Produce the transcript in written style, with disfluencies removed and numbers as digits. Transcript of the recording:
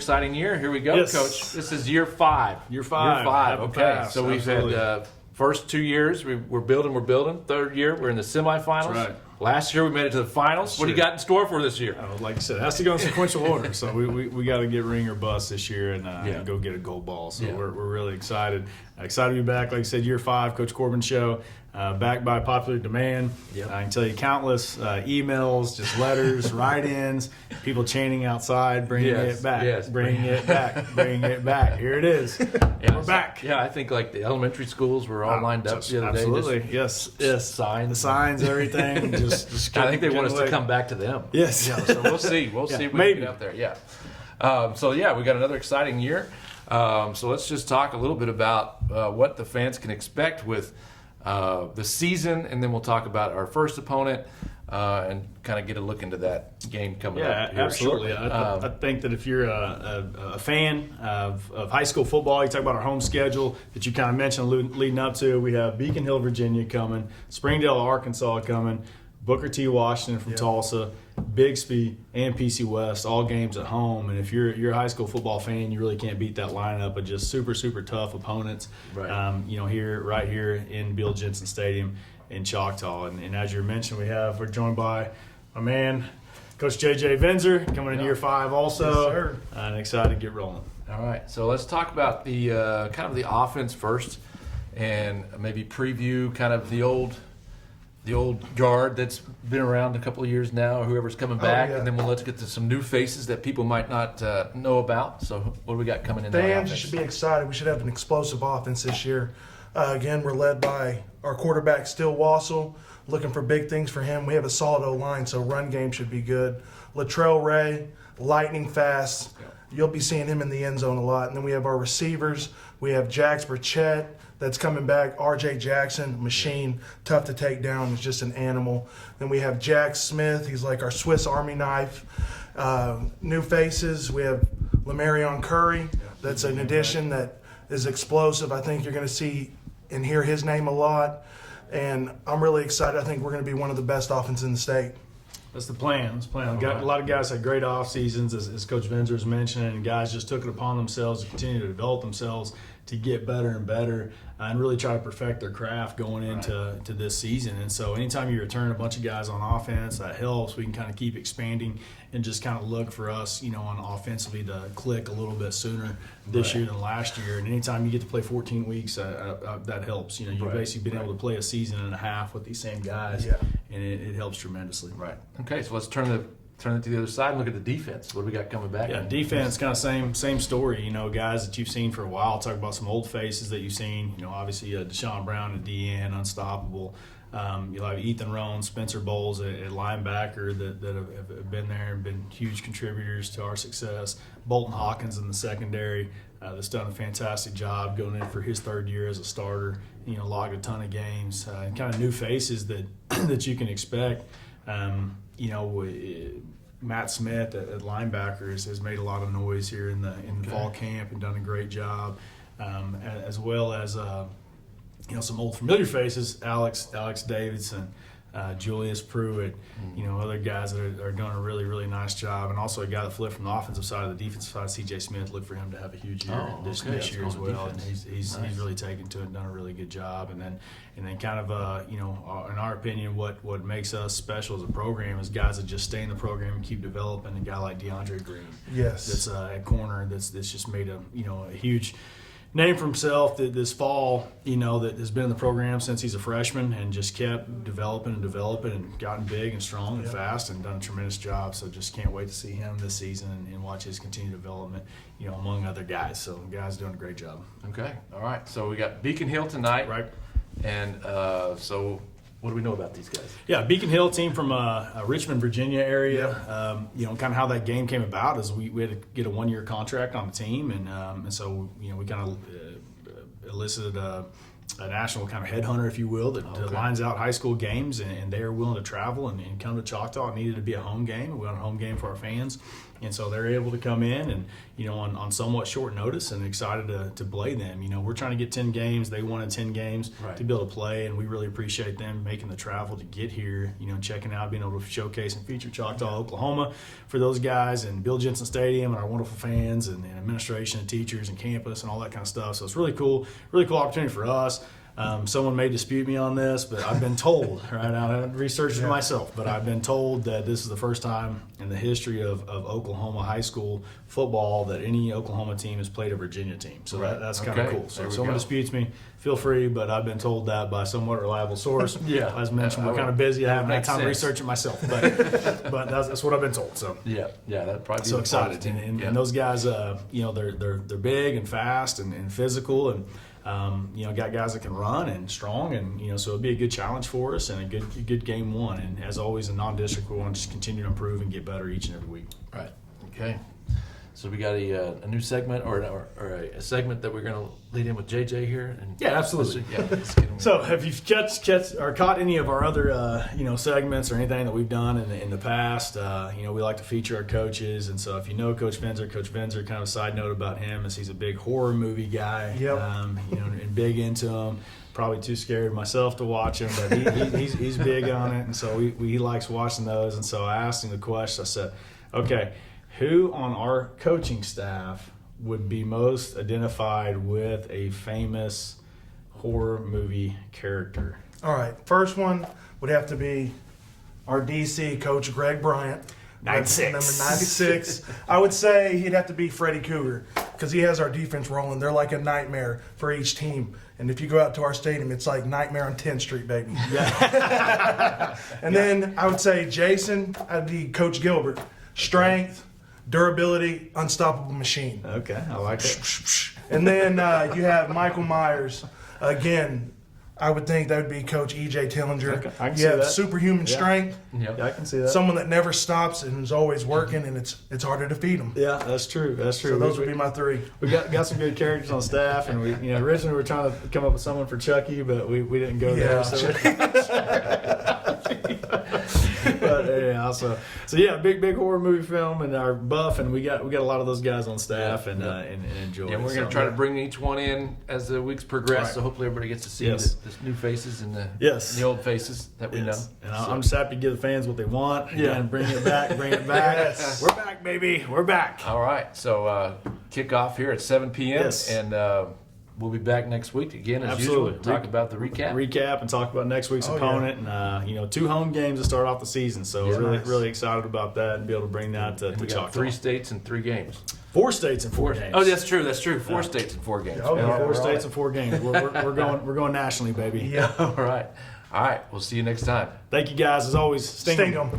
exciting year. Here we go, Yes. Coach. This is year 5. Year five. Okay. Pass. So we've had first 2 years, we're building. Third year, we're in the semifinals. That's right. Last year, we made it to the finals. What do you got in store for this year? Like I said, it has to go in sequential order. So we got to get ring or bust this year and go get a gold ball. So we're really excited. Excited to be back. Like I said, year 5, Coach Corbin Show. Back by popular demand. Yep. I can tell you countless emails, just letters, write-ins, people chanting outside, bringing it back, bringing it back, bringing it back. Here it is. We're back. Yeah, I think like the elementary schools were all lined up the other day. Absolutely, yes. Signs. The signs, everything. just I think they want us to come back to them. Yes. Yeah, so we'll see. We'll see if we can get up there. Yeah. We got another exciting year. So let's just talk a little bit about what the fans can expect with the season, and then we'll talk about our first opponent and kind of get a look into that game coming up here absolutely. shortly. I think that if you're a fan of high school football, you talk about our home schedule that you kind of mentioned leading up to. We have Beacon Hill, Virginia coming, Springdale, Arkansas coming, Booker T. Washington from Tulsa, Bixby, and PC West, all games at home. And if you're a high school football fan, you really can't beat that lineup of just super, super tough opponents. Right. Right here in Bill Jensen Stadium in Choctaw. And as you mentioned, we're joined by my man, Coach J.J. Venzer, coming in year 5 also. Yes, sir. And excited to get rolling. All right, so let's talk about the kind of the offense first, and maybe preview kind of the old guard that's been around a couple of years now, or whoever's coming back, and then let's get to some new faces that people might not know about. So what do we got coming in there? Fans should be excited. We should have an explosive offense this year. Again, we're led by our quarterback, Still Wassel, looking for big things for him. We have a solid O-line, so run game should be good. Latrell Ray, lightning fast. You'll be seeing him in the end zone a lot. And then we have our receivers. We have Jax Burchett that's coming back. R.J. Jackson, machine, tough to take down. He's just an animal. Then we have Jack Smith. He's like our Swiss Army knife. New faces. We have Lamarion Curry. That's an addition that is explosive. I think you're going to see and hear his name a lot. And I'm really excited. I think we're going to be one of the best offenses in the state. That's the plan. A lot of guys had great off seasons, as Coach Venzer was mentioning, and guys just took it upon themselves to continue to develop themselves to get better and better and really try to perfect their craft going into this season. And so anytime you return a bunch of guys on offense, that helps. We can kind of keep expanding and just kind of look for us, on offensively to click a little bit sooner this year than last year. And anytime you get to play 14 weeks, that helps. You've basically been able to play a season and a half with these same guys, and it helps tremendously. Right. Okay, so let's turn it to the other side and look at the defense. What do we got coming back? Yeah, defense, kind of same story. Guys that you've seen for a while. I'll talk about some old faces that you've seen. Obviously Deshaun Brown at DN, unstoppable. You'll have Ethan Rohn, Spencer Bowles at linebacker that have been there and been huge contributors to our success. Bolton Hawkins in the secondary that's done a fantastic job going in for his 3rd year as a starter. Logged a ton of games. And kind of new faces that you can expect. Matt Smith at linebacker has made a lot of noise here in the fall camp and done a great job, as well as some old familiar faces, Alex Davidson, Julius Pruitt, other guys that are doing a really, really nice job, and also a guy that flipped from the offensive side to the defensive side, C.J. Smith. Look for him to have a huge year this year as well, and he's really taken to it and done a really good job. And then kind of in our opinion, what makes us special as a program is guys that just stay in the program and keep developing. A guy like DeAndre Green, that's at corner, that's just made a huge name for himself this fall, that has been in the program since he's a freshman and just kept developing and gotten big and strong and fast and done a tremendous job. So just can't wait to see him this season and watch his continued development, among other guys. So guys doing a great job. Okay. All right. So we got Beacon Hill tonight. Right. And so what do we know about these guys? Yeah, Beacon Hill team from Richmond, Virginia area. Kind of how that game came about is we had to get a 1-year contract on the team, and so we kind of elicited a national kind of headhunter, if you will, that lines out high school games, and they are willing to travel and come to Choctaw. It needed to be a home game. We want a home game for our fans. And so they're able to come in and, on somewhat short notice and excited to play them. We're trying to get 10 games. They wanted 10 games to be able to play, and we really appreciate them making the travel to get here, checking out, being able to showcase and feature Choctaw, Oklahoma for those guys, and Bill Jensen Stadium and our wonderful fans and administration and teachers and campus and all that kind of stuff. So it's really cool opportunity for us. Someone may dispute me on this, but I've been told, right? I haven't researched it myself, but I've been told that this is the first time in the history of Oklahoma high school football that any Oklahoma team has played a Virginia team. So that's kind of cool. So if someone disputes me, feel free, but I've been told that by a somewhat reliable source. As mentioned, we're kind of busy. I haven't had time to research it myself, but that's what I've been told. So that'd probably be so excited. And those guys, they're big and fast and physical and. Got guys that can run and strong, and so it'll be a good challenge for us and a good game one. And as always, in non-district, we want to just continue to improve and get better each and every week. Right. Okay. So we got a new segment or a segment that we're going to lead in with JJ here. And absolutely. Let's get him. So have you caught any of our other segments or anything that we've done in the past? We like to feature our coaches, and so if you know Coach Venzer, kind of a side note about him is he's a big horror movie guy. And big into them. Probably too scared myself to watch him, but he's big on it, and so he likes watching those. And so I asked him the question. I said, okay, who on our coaching staff would be most identified with a famous horror movie character? All right, first one would have to be our DC coach, Greg Bryant. 96. Number 96. I would say he'd have to be Freddie Cougar because he has our defense rolling. They're like a nightmare for each team. And if you go out to our stadium, it's like Nightmare on 10th Street, baby. And then I would say Jason, I'd be Coach Gilbert. Strength, durability, unstoppable machine. Okay, I like it. And then you have Michael Myers. Again, I would think that would be Coach E.J. Tillinger. Okay, I can you see have that. superhuman strength. Yeah, I can see that. Someone that never stops and is always working, and it's hard to defeat them. Yeah, that's true. So those would be my three. We got some good characters on staff, and we originally we were trying to come up with someone for Chucky, but we didn't go there. So big horror movie film, and our buff, and we got a lot of those guys on staff and enjoy. Yeah, we're going to try to bring each one in as the weeks progress, so hopefully everybody gets to see the new faces and the old faces that we know. And I'm just happy to give the fans what they want. And bring it back. Yes. We're back, baby. We're back. All right, so kickoff here at 7 p.m. and we'll be back next week again as usual. Talk about the recap and talk about next week's opponent. And 2 home games to start off the season, so we're really excited about that and be able to bring that to Choctaw. 3 states and 3 games. 4 states and 4 games. Oh, that's true. 4 states and 4 games. 4 states and 4 games. We're going nationally, baby. Yeah. All right. We'll see you next time. Thank you guys as always. Sting 'em.